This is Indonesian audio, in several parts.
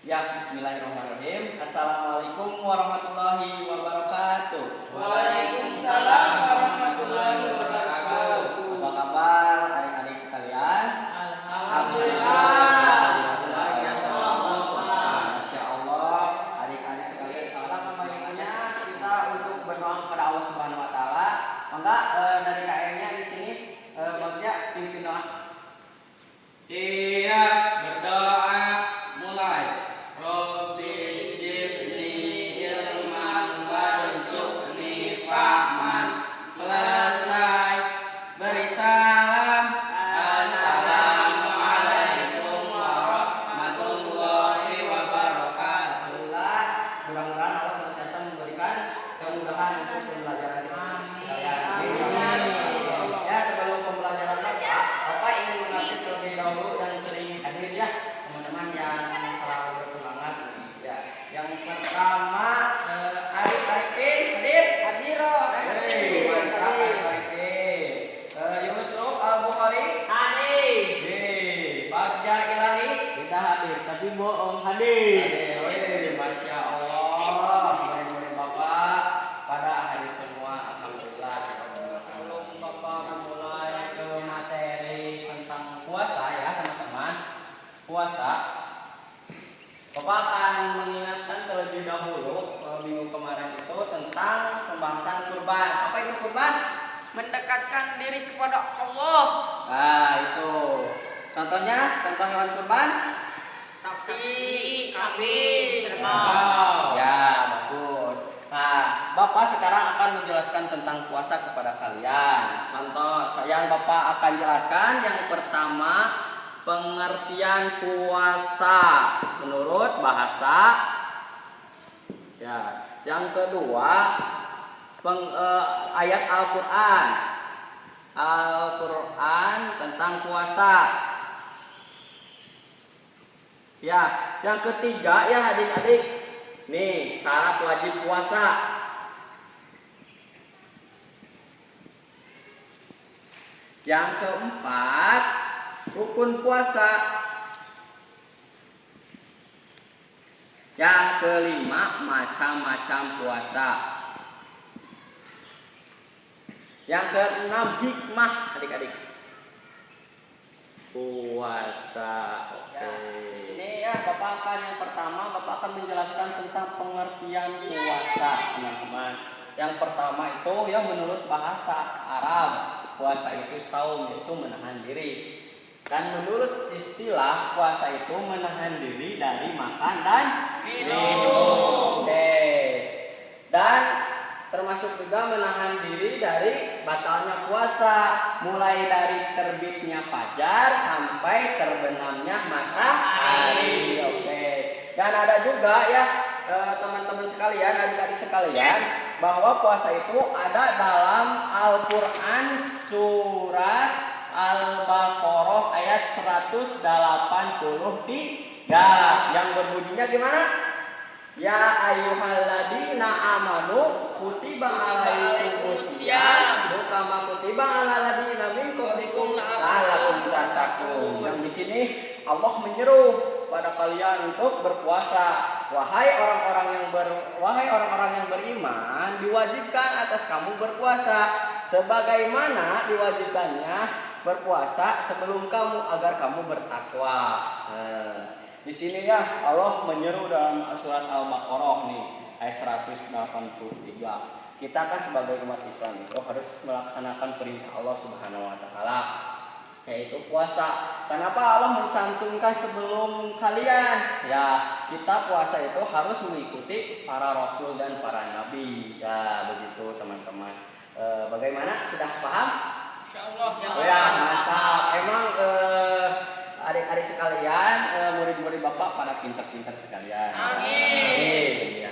Ya, bismillahirrahmanirrahim. Assalamualaikum warahmatullahi wabarakatuh. Waalaikumsalam warahmatullahi wabarakatuh. Apa kabar adik-adik sekalian? Alhamdulillah. Masya Allah, adik-adik sekalian sekarang semuanya kita untuk berdoa kepada Allah Subhanahu Wa Taala. Enggak dari KM-nya di sini bagian pimpin doa. Siap berdoa mulai. Robbi jibli ilman warzuqni fahman. Selesai beri salam. Assalamualaikum warahmatullahi wabarakatuh. Mudah-mudahan Allah senantiasa memberikan kemudahan untuk pembelajaran kita sekalian. Ya, sebelum pembelajaran Bapak ingin mengabsen terlebih dahulu dan sering hadir ya teman-teman yang selalu bersemangat. Ya, yang pertama Arif Arifin hadir. Hei, mantap Arif Arifin. Yusuf Al Bukhari hadir. Bagja Ilahi Kita hadir tapi bohong hadir. hadir. Masya Allah, murid-murid Bapak pada hadir semua. Alhamdulillah. Sebelum Bapak memulai ke materi tentang puasa ya teman-teman, puasa, Bapak akan mengingatkan terlebih dahulu minggu kemarin itu tentang pembahasan kurban. Apa itu kurban? Mendekatkan diri kepada Allah. Nah itu. Contohnya, contoh hewan kurban? Sapi, kambing, kerbau. Ya, bagus. Nah, Bapak sekarang akan menjelaskan tentang puasa kepada kalian. Contoh yang Bapak akan jelaskan yang pertama pengertian puasa menurut bahasa. Ya, yang kedua ayat Al-Qur'an. Al-Qur'an tentang puasa. Ya, yang ketiga ya adik-adik. Nih, syarat wajib puasa. Yang keempat, rukun puasa. Yang kelima, macam-macam puasa. Yang keenam, hikmah adik-adik. Puasa. Oke. Di sini ya Bapak akan yang pertama Bapak akan menjelaskan tentang pengertian puasa, teman-teman. Yang pertama itu ya menurut bahasa Arab, puasa itu saum, itu menahan diri. Dan menurut istilah puasa itu menahan diri dari makan dan minum. Oke. Dan termasuk juga menahan diri dari batalnya puasa, mulai dari terbitnya fajar sampai terbenamnya matahari. Oke. Dan ada juga ya teman-teman sekalian, adik-adik sekalian, bahwa puasa itu ada dalam Al-Qur'an surat Al-Baqarah ayat 183 yang berbunyinya gimana? Ya ayyuhalladzina amanu kutiba alaikumusiyam kama kutiba alal ladzina min qablikum la'allakum tattaqun. Yang di sini Allah menyeru pada kalian untuk berpuasa. Wahai orang-orang yang beriman, diwajibkan atas kamu berpuasa sebagaimana diwajibkannya berpuasa sebelum kamu agar kamu bertakwa. Di sini ya Allah menyeru dalam surat Al-Baqarah nih ayat 183. Kita kan sebagai umat Islam itu harus melaksanakan perintah Allah Subhanahu wa taala, yaitu puasa. Kenapa Allah mencantumkan sebelum kalian? Ya, kita puasa itu harus mengikuti para rasul dan para nabi. Ya, begitu teman-teman. Bagaimana? Sudah paham? Insyaallah. Oh ya, mantap. Emang adik-adik sekalian, murid-murid Bapak pada pintar-pintar sekalian. Amin.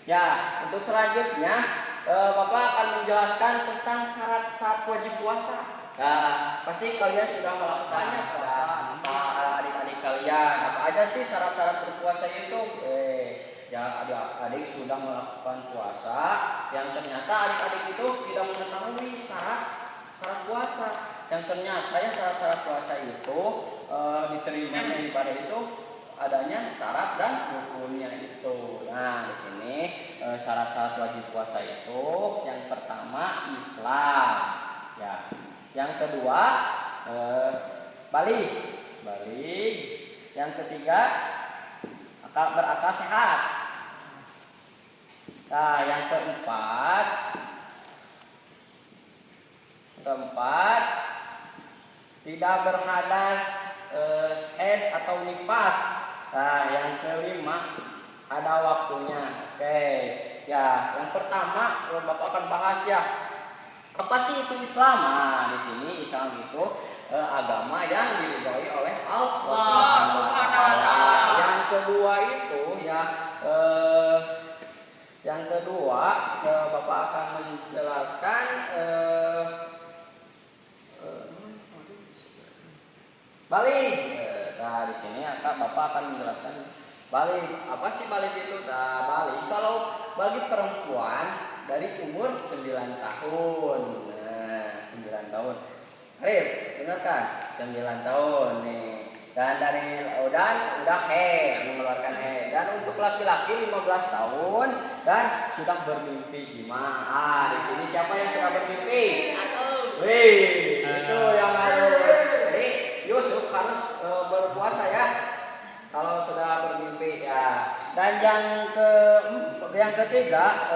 Ya, untuk selanjutnya Bapak akan menjelaskan tentang syarat-syarat wajib puasa. Nah, pasti kalian sudah melaksanakannya pada adik-adik kalian. Apa aja sih syarat-syarat berpuasa itu? Ya adik-adik sudah melakukan puasa yang ternyata adik-adik itu tidak mengetahui syarat puasa. Yang ternyata ya syarat-syarat puasa itu diterimanya ibadah itu adanya syarat dan rukunnya itu. Nah, di sini syarat-syarat wajib puasa itu yang pertama Islam, ya. Yang kedua balik. Yang ketiga berakal sehat. Nah, yang keempat tidak berhadas haid atau nifas. Nah, yang kelima ada waktunya. Oke. Ya, yang pertama Bapak akan bahas ya. Apa sih itu Islam? Nah, di sini Islam itu agama yang diridhoi oleh Allah Subhanahu wa taala. Yang kedua itu ya Bapak akan menjelaskan balik. Nah, di sini Bapak akan menjelaskan balik. Apa sih balik itu? Nah, balik kalau bagi perempuan dari umur 9 tahun. Nah, 9 tahun. Arif, benar kan? 9 tahun nih. Dan udah mengeluarkan dan untuk laki-laki 15 tahun dan sudah bermimpi jima. Di sini siapa yang sudah bermimpi? Aku. Wih, itu yang harus. Jadi Yusuf harus berpuasa ya. Kalau sudah bermimpi ya. Dan yang ketiga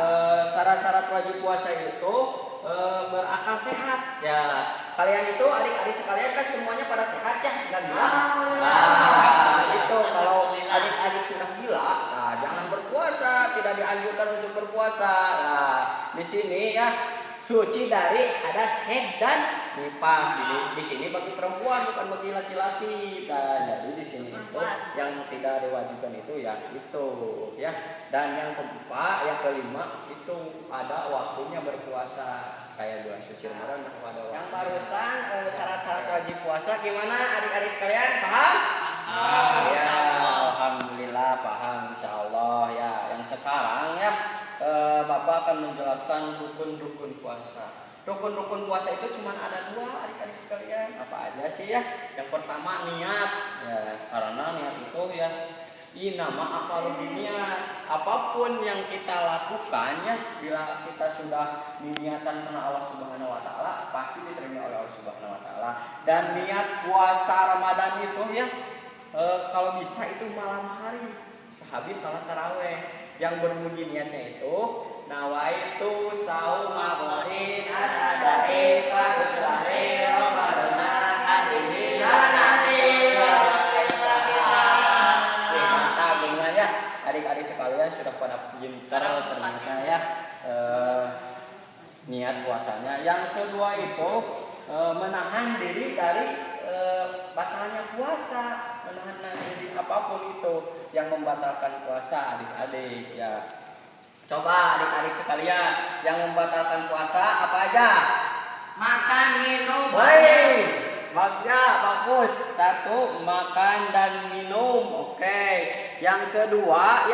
syarat-syarat wajib puasa itu berakal sehat ya. Kalian itu adik-adik sekalian kan semuanya pada sehat ya, dan gila. Nah, itu kalau adik-adik sudah gila, nah jangan berpuasa, tidak dianjurkan untuk berpuasa. Nah, di sini ya suci dari hadas haid dan nifas. Di sini bagi perempuan bukan bagi laki-laki. Nah, jadi di sini itu yang tidak diwajibkan itu ya itu ya. Dan yang kelima itu ada waktunya berpuasa kayak bulan suci Ramadan ada. Yang barusan syarat-syarat wajib puasa gimana adik-adik sekalian? Paham? Ya, alhamdulillah paham insyaallah ya. Yang sekarang ya Bapak akan menjelaskan rukun-rukun puasa. Rukun-rukun puasa itu cuma ada 2 adik-adik sekalian. Apa aja sih ya? Yang pertama niat. Ya, karena niat itu ya nama akal niat. Apapun yang kita lakukan ya, bila kita sudah diniatkan karena Allah Subhanahu wa taala, pasti diterima oleh Allah Subhanahu wa taala. Dan niat puasa Ramadan itu ya kalau bisa itu malam hari sehabis salat tarawih. Yang berbunyi niatnya itu nawaitu sauma ghadin adai fa sahri Ramadan hadhihi sanati. Mantap ya adik-adik sekalian sudah pada pintar ternyata ya niat puasanya. Yang kedua itu menahan diri dari batalnya puasa, menahan diri apapun itu yang membatalkan puasa adik-adik ya. Coba adik-adik sekalian yang membatalkan puasa apa aja? Makan, minum. Baik, bagus. 1 makan dan minum. Oke. Yang kedua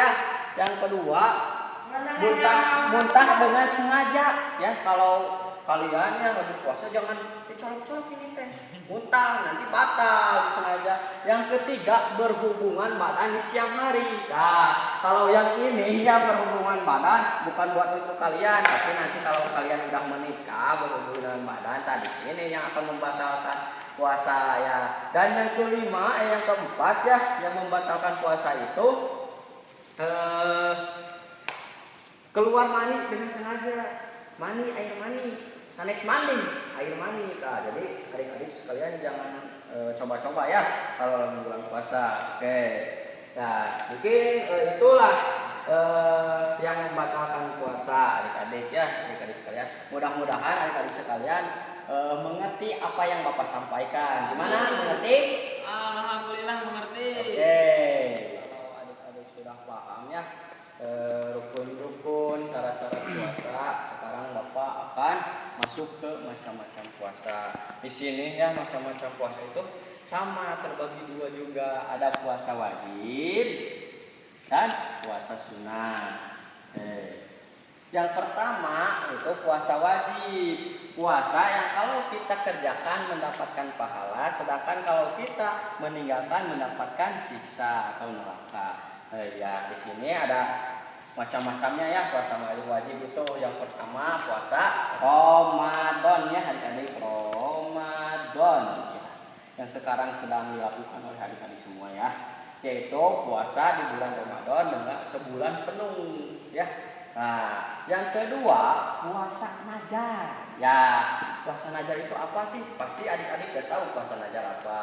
muntah dengan sengaja ya. Kalau kalian yang lagi puasa jangan dicolok-colok ini teh. Muntah nanti batal disengaja. Yang ketiga berhubungan badan di siang hari. Nah, kalau yang ini ya berhubungan badan bukan buat untuk kalian, tapi nanti kalau kalian udah menikah berhubungan badan tadi ini yang akan membatalkan puasa ya. Dan yang keempat ya yang membatalkan puasa itu keluar mani dengan sengaja. Air mani. Sanes mandi, air mani. Nah, jadi adik-adik sekalian jangan coba-coba ya kalau lagi bulan puasa. Oke. Nah, mungkin itulah yang membatalkan puasa adik-adik ya, adik-adik sekalian. Mudah-mudahan adik-adik sekalian mengerti apa yang Bapak sampaikan. Gimana? Mengerti? Alhamdulillah mengerti. Oke. Kalau adik-adik sudah paham ya rukun-rukun syarat-syarat puasa, sekarang Bapak akan masuk ke macam-macam puasa. Di sini ya macam-macam puasa itu sama terbagi 2 juga. Ada puasa wajib dan puasa sunnah. Yang pertama itu puasa wajib. Puasa yang kalau kita kerjakan mendapatkan pahala, sedangkan kalau kita meninggalkan mendapatkan siksa atau neraka. Ya di sini ada macam-macamnya ya puasa wajib itu. Yang pertama puasa Ramadan ya adik-adik, Ramadan ya. Yang sekarang sedang dilakukan oleh adik-adik semua ya, yaitu puasa di bulan Ramadan dengan sebulan penuh ya. Nah, yang kedua puasa Najar. Ya, puasa Najar itu apa sih? Pasti adik-adik udah tahu puasa Najar apa.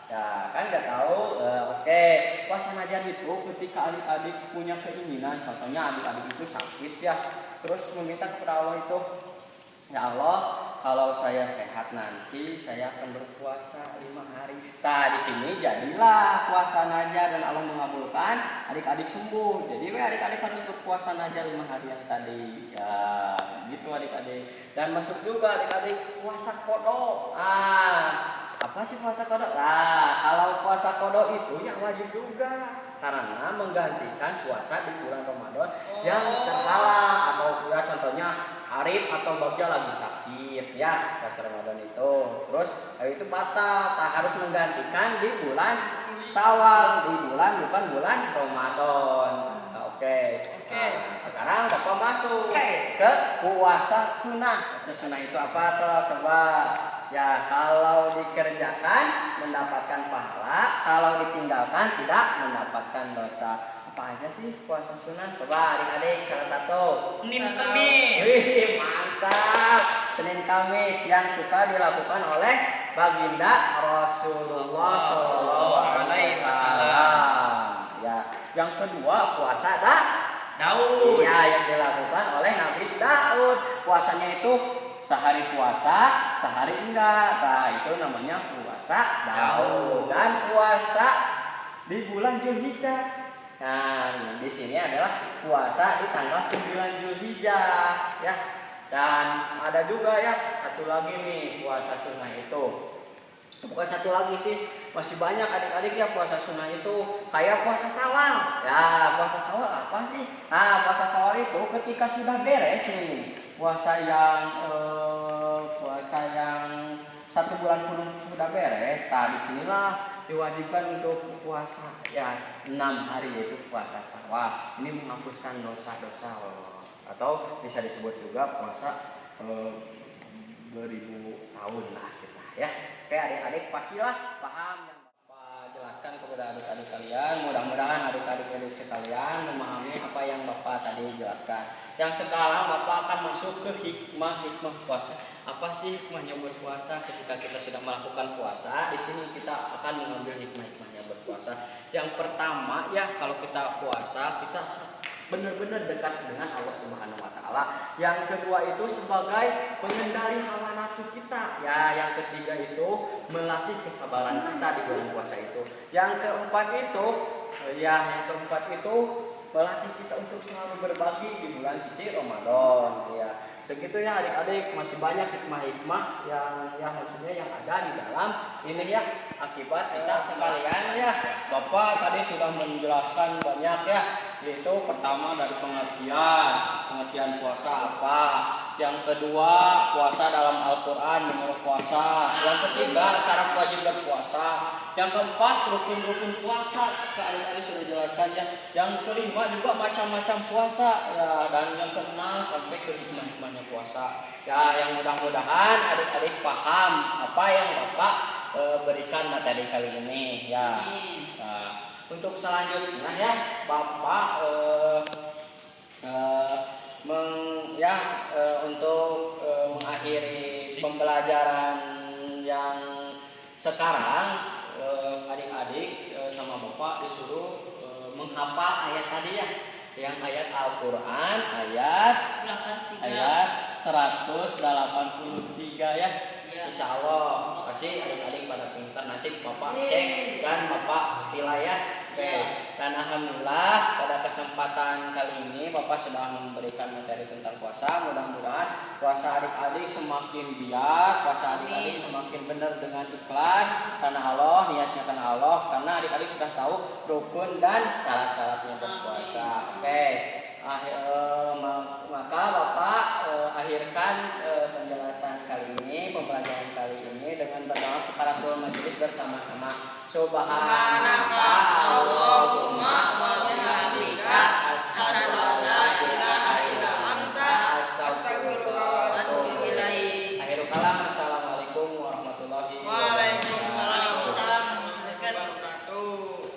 Ya, kan nggak tahu. Oke, puasa Najar itu ketika adik-adik punya keinginan, contohnya adik-adik itu sakit ya, terus meminta kepada Allah itu, ya Allah, kalau saya sehat nanti saya akan berpuasa 5 hari. Nah, di sini jadilah puasa Najar dan Allah mengabulkan, adik-adik sembuh. Jadi adik-adik harus berpuasa Najar 5 hari yang tadi. Ya, gitu adik-adik. Dan masuk juga adik-adik puasa Qadha. Apa sih puasa Qadha? Nah, kalau puasa Qadha itu yang wajib juga karena menggantikan puasa di bulan Ramadan yang terhalang, atau ya contohnya Arif atau Bagja lagi sakit ya puasa Ramadan itu, terus itu batal, tak harus menggantikan di bulan Syawal, di bulan bukan bulan Ramadan. Oke. Nah, sekarang Bapak masuk ke puasa sunnah. Puasa sunnah itu apa? Coba ya, kalau dikerjakan mendapatkan pahala, kalau ditinggalkan tidak mendapatkan dosa. Apa aja sih puasa sunnah? Coba adik-adik salah satu. Senin Kamis. Wih, mantap. Senin Kamis yang suka dilakukan oleh baginda Rasulullah SAW. Ya, yang kedua puasa Daud. Ya, yang dilakukan oleh Nabi Daud. Puasanya itu sehari puasa, sehari enggak. Nah, itu namanya puasa Daud. Dan puasa di bulan Zulhijjah. Nah, di sini adalah puasa di tanggal 9 Zulhijjah ya. Dan ada juga ya satu lagi nih puasa sunnah itu. Bukan satu lagi sih, masih banyak adik-adik ya puasa sunnah itu. Kayak puasa Syawal. Ya, puasa Syawal apa sih? Nah, puasa Syawal itu ketika sudah beres nih puasa yang 1 bulan penuh sudah beres. Nah, disinilah diwajibkan untuk puasa ya 6 hari, yaitu puasa Syawal. Ini menghapuskan dosa-dosa, atau bisa disebut juga puasa 2000 tahun lah kita ya. Oke adik-adik, pastilah paham yang Bapak jelaskan kepada adik-adik kalian. Mudah-mudahan adik-adik sekalian memahami apa yang Bapak tadi jelaskan. Yang sekarang Bapak akan masuk ke hikmah puasa. Apa sih hikmahnya berpuasa? Ketika kita sudah melakukan puasa, di sini kita akan mengambil hikmahnya berpuasa. Yang pertama ya, kalau kita puasa kita benar-benar dekat dengan Allah Subhanahu wa taala. Yang kedua itu sebagai pengendali hawa nafsu kita. Ya, yang ketiga itu melatih kesabaran kita di bulan puasa itu. Yang keempat itu melatih kita untuk selalu berbagi di bulan suci Ramadan ya. Segitu ya adik-adik, masih banyak hikmah-hikmah yang maksudnya yang ada di dalam ini ya, akibat kita sekalian ya. Bapak tadi sudah menjelaskan banyak ya, yaitu pertama dari pengertian puasa apa, yang kedua puasa dalam Al-Quran menurut puasa, yang ketiga syarat wajib berpuasa, yang keempat rukun-rukun puasa adik-adik sudah jelaskan ya, yang kelima juga macam-macam puasa ya, dan yang keenam sampai ke hikmah-hikmahnya puasa ya. Yang mudah-mudahan adik-adik paham apa yang Bapak berikan materi kali ini ya. Nah, untuk selanjutnya ya Bapak untuk mengakhiri pembelajaran yang sekarang, adik-adik sama Bapak disuruh menghafal ayat tadi ya, yang ayat Al-Quran ayat 183 ya. Insya Allah pasti adik-adik pada pintar, nanti Bapak cek dan Bapak wilayah. Oke. Dan alhamdulillah pada kesempatan kali ini Bapak sudah memberikan materi tentang puasa. Mudah-mudahan puasa adik-adik semakin giat, puasa adik-adik semakin benar dengan ikhlas karena Allah, niatnya karena Allah, karena adik-adik sudah tahu rukun dan syarat-syaratnya berpuasa. Oke. Maka Bapak akhirkan penjelasan kali ini, pembelajaran kali ini dengan berdoa kafaratul majelis bersama-sama. Subhanaka Allahumma